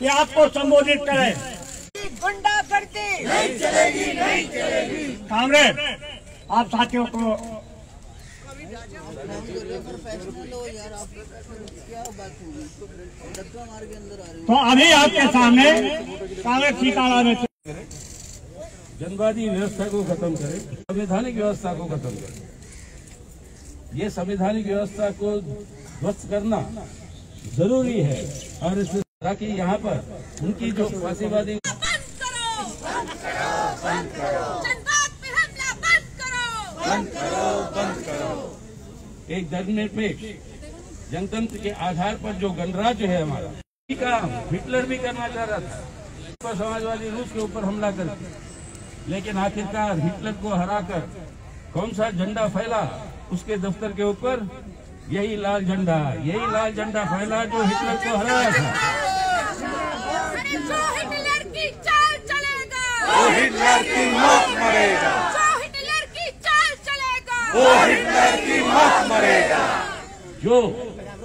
कि आपको संबोधित करें। गुंडागर्दी नहीं चलेगी, नहीं चलेगी। कांग्रेस आप साथियों को तो अभी आपके सामने कांग्रेस की काला जनवादी व्यवस्था को खत्म करें, संवैधानिक व्यवस्था को खत्म करें। ये संवैधानिक व्यवस्था को ध्वस्त करना जरूरी है और इससे ताकि यहाँ पर उनकी जो फांसीवादी एक धर्मनिरपेक्ष जनतंत्र के आधार पर जो गणराज्य है हमारा, का हिटलर भी करना चाह रहा था, समाजवादी रूस के ऊपर हमला करके, लेकिन आखिरकार हिटलर को हराकर कौन सा झंडा फैला उसके दफ्तर के ऊपर? यही लाल झंडा फैला जो हिटलर को हराया था। जो हिटलर की चाल चलेगा वो हिटलर की मौत मरेगा। जो हिटलर की चाल चलेगा वो हिटलर की मौत मरेगा। जो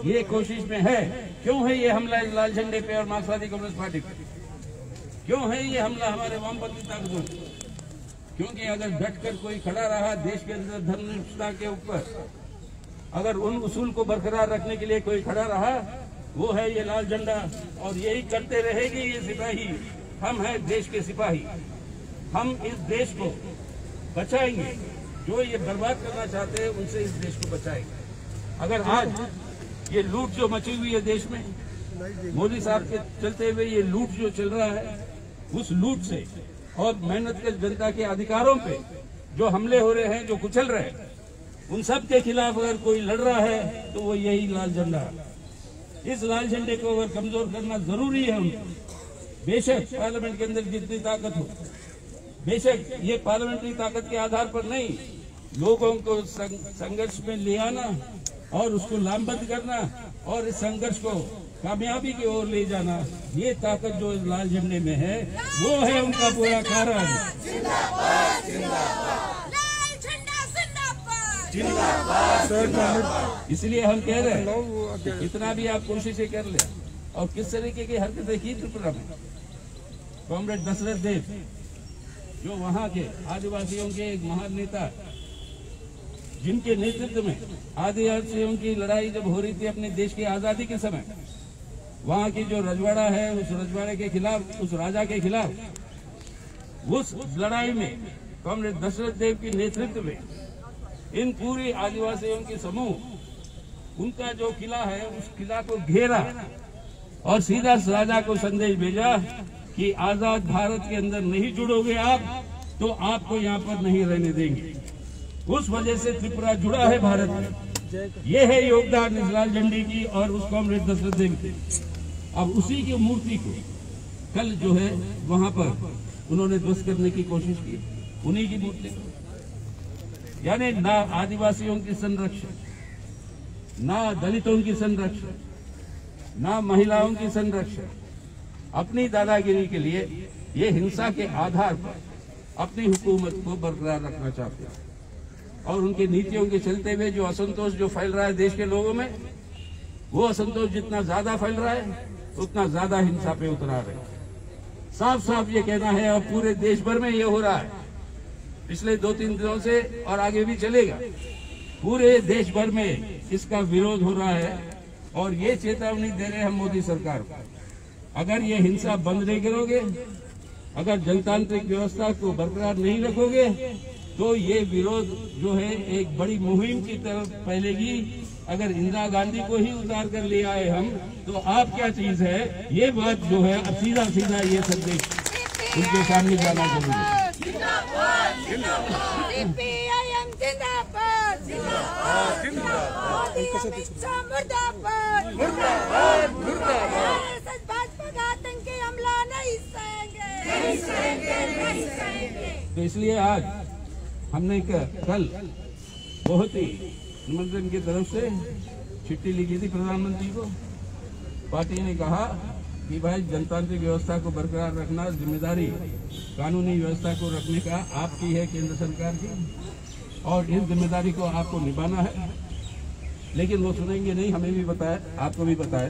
ये कोशिश में है, क्यों है ये हमला लाल झंडे पे और मार्क्सवादी कम्युनिस्ट पार्टी पे? क्यों है ये हमला हमारे वामपंथी ताकतों पे? क्योंकि अगर डटकर कोई खड़ा रहा देश के अंदर धर्मनिरपेक्षता के ऊपर, अगर उन उसूल को बरकरार रखने के लिए कोई खड़ा रहा, वो है ये लाल झंडा। और यही करते रहेगी ये सिपाही। हम हैं देश के सिपाही, हम इस देश को बचाएंगे। जो ये बर्बाद करना चाहते हैं उनसे इस देश को बचाएंगे। अगर आज ये लूट जो मची हुई है देश में, मोदी साहब के चलते हुए ये लूट जो चल रहा है, उस लूट से और मेहनत के जनता के अधिकारों पे जो हमले हो रहे हैं, जो कुचल रहे हैं, उन सब के खिलाफ अगर कोई लड़ रहा है तो वो यही लाल झंडा है। इस लाल झंडे को अगर कमजोर करना जरूरी है उनको। बेशक पार्लियामेंट के अंदर जितनी ताकत हो, बेशक ये पार्लियामेंट्री ताकत के आधार पर नहीं, लोगों को संघर्ष में ले आना और उसको लामबंद करना और इस संघर्ष को कामयाबी की ओर ले जाना, ये ताकत जो इस लाल झंडे में है, वो है उनका पूरा कारण। इसलिए हम कह रहे हैं इतना भी आप कोशिशें कर ले। और किस तरीके की हरकतें की त्रिपुरा में कॉमरेड दशरथ देव, जो वहाँ के आदिवासियों के एक महान नेता, जिनके नेतृत्व में आदिवासियों की लड़ाई जब हो रही थी अपने देश की आजादी के समय, वहाँ की जो रजवाड़ा है, उस रजवाड़े के खिलाफ, उस राजा के खिलाफ उस लड़ाई में कॉमरेड दशरथ देव के नेतृत्व में इन पूरी आदिवासियों के समूह, उनका जो किला है उस किला को घेरा और सीधा राजा को संदेश भेजा कि आजाद भारत के अंदर नहीं जुड़ोगे आप तो आपको यहाँ पर नहीं रहने देंगे। उस वजह से त्रिपुरा जुड़ा है भारत में। ये है योगदान इस लाल झंडे की और उस कॉमरेड दशरथ देव की। अब उसी की मूर्ति को कल जो है वहां पर उन्होंने ध्वस्त करने की कोशिश की, उन्हीं की मूर्ति को। यानी ना आदिवासियों की संरक्षण, ना दलितों की संरक्षण, ना महिलाओं की संरक्षण, अपनी दादागिरी के लिए ये हिंसा के आधार पर अपनी हुकूमत को बरकरार रखना चाहते हैं। और उनकी नीतियों के चलते हुए जो असंतोष जो फैल रहा है देश के लोगों में, वो असंतोष जितना ज्यादा फैल रहा है उतना ज्यादा हिंसा पे उतरा रहे हैं। साफ साफ ये कहना है, और पूरे देश भर में ये हो रहा है पिछले 2-3 दिनों से, और आगे भी चलेगा। पूरे देश भर में इसका विरोध हो रहा है और ये चेतावनी दे रहे हैं हम मोदी सरकार को, अगर ये हिंसा बंद नहीं करोगे, अगर जनतांत्रिक व्यवस्था को बरकरार नहीं रखोगे, तो ये विरोध जो है एक बड़ी मुहिम की तरफ फैलेगी। अगर इंदिरा गांधी को ही उतार कर ले आए हम, तो आप क्या चीज है, ये बात जो है अब सीधा सीधा ये संदेश उनके सामने जाना जरूरी है। तो इसलिए आज हमने कल बहुत ही निमंत्रण की तरफ से चिट्ठी लिखी थी प्रधानमंत्री को। पार्टी ने कहा कि भाई जनतांत्रिक व्यवस्था को बरकरार रखना जिम्मेदारी कानूनी व्यवस्था को रखने का आपकी है, केंद्र सरकार की, और इस जिम्मेदारी को आपको निभाना है। लेकिन वो सुनेंगे नहीं, हमें भी बताया, आपको भी बताया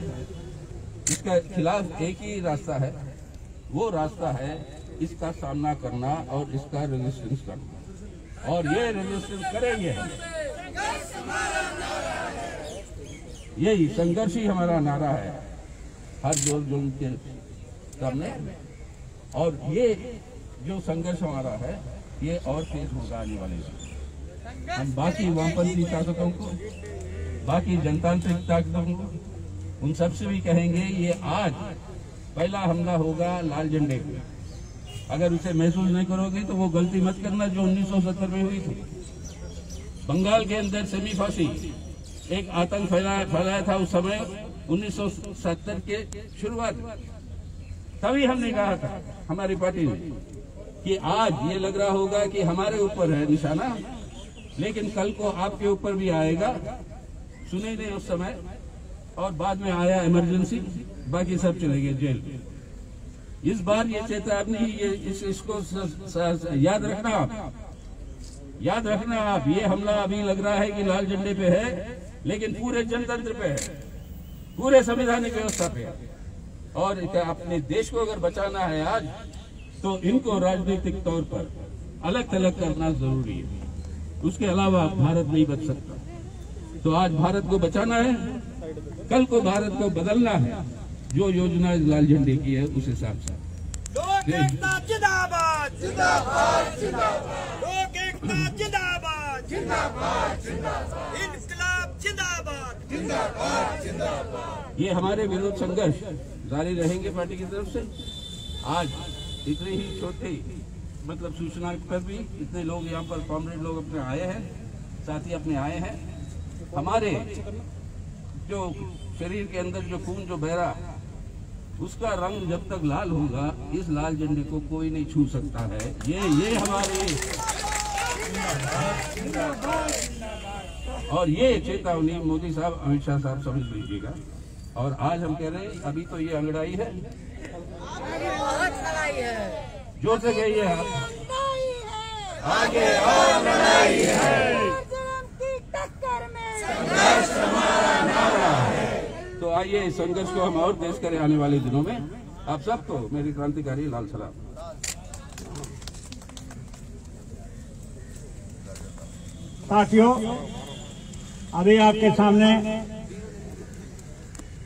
इसका खिलाफ एक ही रास्ता है, वो रास्ता है इसका सामना करना और इसका रेजिस्टेंस करना, और ये रेजिस्टेंस करेंगे हम। यही संघर्ष ही हमारा नारा है हर जुल्म के सामने, और ये जो संघर्ष हमारा है ये और तेज होगा आने वाले दिन। हम बाकी वामपंथी ताकतों को, बाकी जनतांत्रिक ताकतों को, उन सबसे भी कहेंगे ये आज पहला हमला होगा लाल झंडे पे। अगर उसे महसूस नहीं करोगे तो वो गलती मत करना जो 1970 में हुई थी। बंगाल के अंदर सेमी फांसी एक आतंक फैलाया था उस समय 1970 के शुरुआत में। तभी हमने कहा था हमारी पार्टी ने कि आज ये लग रहा होगा कि हमारे ऊपर है निशाना, लेकिन कल को आपके ऊपर भी आएगा। सुने नहीं उस समय, और बाद में आया इमरजेंसी, बाकी सब चले गए जेल। इस बार ये चेतावनी, ये इसको याद रखना आप। ये हमला अभी लग रहा है कि लाल झंडे पे है, लेकिन पूरे जनतंत्र पे है, पूरे संवैधानिक व्यवस्था पे है। और अपने देश को अगर बचाना है आज, तो इनको राजनीतिक तौर पर अलग थलग करना जरूरी है। उसके अलावा भारत नहीं बच सकता। तो आज भारत को बचाना है, कल को भारत को बदलना है। जो योजना लाल झंडे की है उस हिसाब से। लोक एकता जिंदाबाद जिंदाबाद जिंदाबाद, लोक एकता जिंदाबाद जिंदाबाद जिंदाबाद, इनकलाब जिंदाबाद जिंदाबाद जिंदाबाद। ये हमारे विरोध संघर्ष जारी रहेंगे पार्टी की तरफ से। आज इतने ही छोटे सूचना पर भी इतने लोग यहाँ पर कॉमरेड लोग अपने आए हैं, साथी अपने आए हैं। हमारे जो शरीर के अंदर जो खून जो बह रहा, उसका रंग जब तक लाल होगा, इस लाल झंडे को कोई नहीं छू सकता है। ये हमारे, और ये चेतावनी मोदी साहब, अमित शाह साहब समझ लीजिएगा। और आज हम कह रहे हैं अभी तो ये अंगड़ाई है, जोर से कहिए आप, आगे और लड़ाई है, संघर्ष हमारा नारा है। तो आइए इस संघर्ष को हम और तेज करें आने वाले दिनों में। आप सबको मेरी क्रांतिकारी लाल सलाम। साथियों, अभी आपके सामने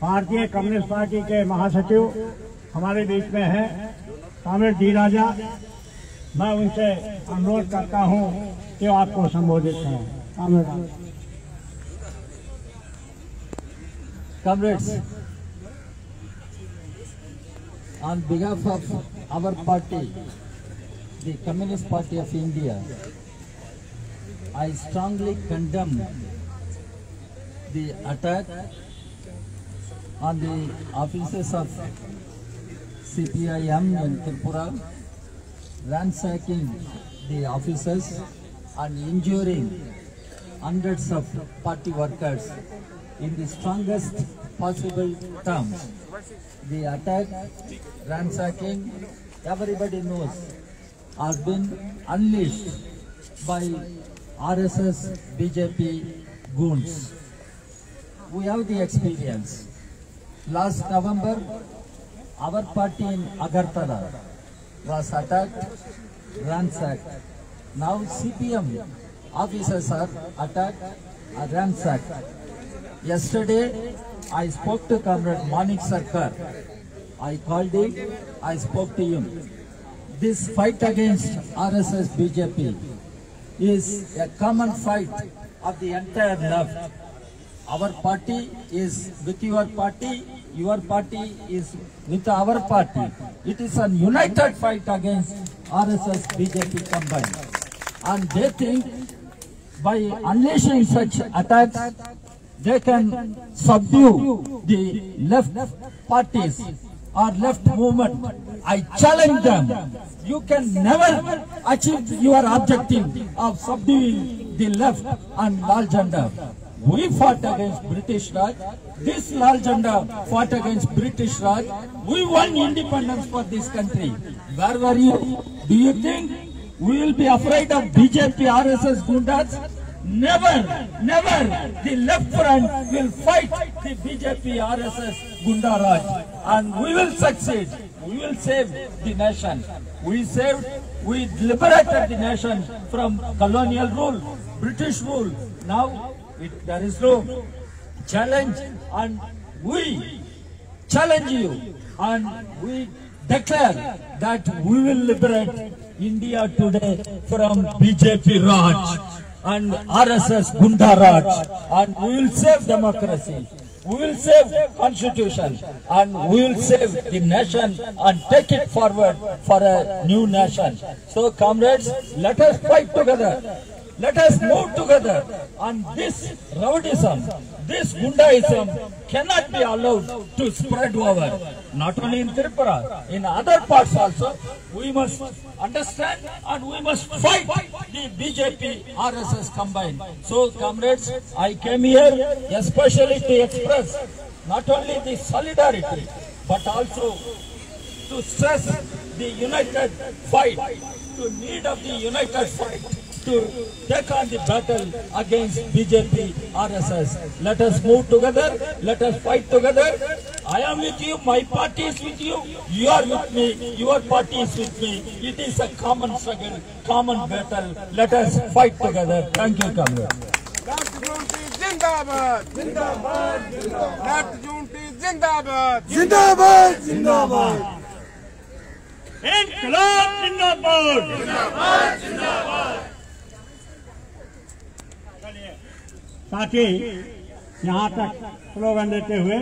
भारतीय कम्युनिस्ट पार्टी के महासचिव हमारे बीच में है, कॉमरेड डी राजा। मैं उनसे अनुरोध करता हूं कि आपको संबोधित करें। Comrade. Comrades, on behalf of our party, the Communist Party of India, I strongly condemn the attack on the offices of CPIM in Tripura, ransacking the offices and injuring hundreds of party workers in the strongest possible terms. The attack, ransacking, everybody knows, has been unleashed by RSS BJP goons. We have the experience. Last November, our party in Agartala was attacked, ransacked. Now CPM officers are attacked, ransacked. Yesterday, I spoke to Comrade Manik Sarkar. I called him, I spoke to him. This fight against RSS BJP is a common fight of the entire left. Our party is with your party is with our party. It is a united fight against RSS BJP combined. And they think by unleashing such attacks, they can subdue the left parties or left movement. I challenge them. You can never achieve your objective of subduing the left and Lal Jhanda. We fought against British Raj. This Lal Jhanda fought against British Raj. We won independence for this country. Where were you? Do you think we will be afraid of BJP, RSS, Gundas? never the left front will fight the BJP RSS Gunda Raj, and we will succeed. We will save the nation. We liberated the nation from colonial rule, British rule. Now there is no challenge, and we challenge you, and we declare that we will liberate India today from BJP Raj and RSS Gunda Raj, and we will save democracy. We will save constitution, and we will save the nation and take it forward for a new nation. So comrades, let us fight together. Let us move together, and this rowdyism, this Gundaism cannot be allowed to spread over. Not only in Tripura, in other parts also, we must understand and we must fight the BJP RSS combined. So comrades, I came here especially to express not only the solidarity but also to stress the united fight, to need of the united fight to take on the battle against BJP RSS. Let us move together, let us fight together. I am with you, my party is with you, you are with me, your party is with me. It is a common struggle, common battle. Let us fight together. Thank you, comrades. Left Junti Zindabad! Zindabad! Zindabad! Left Junti Zindabad! जिंदाबाद जिंदाबाद इनकलाब जिंदाबाद। साथ ही यहाँ तक slogan देते हुए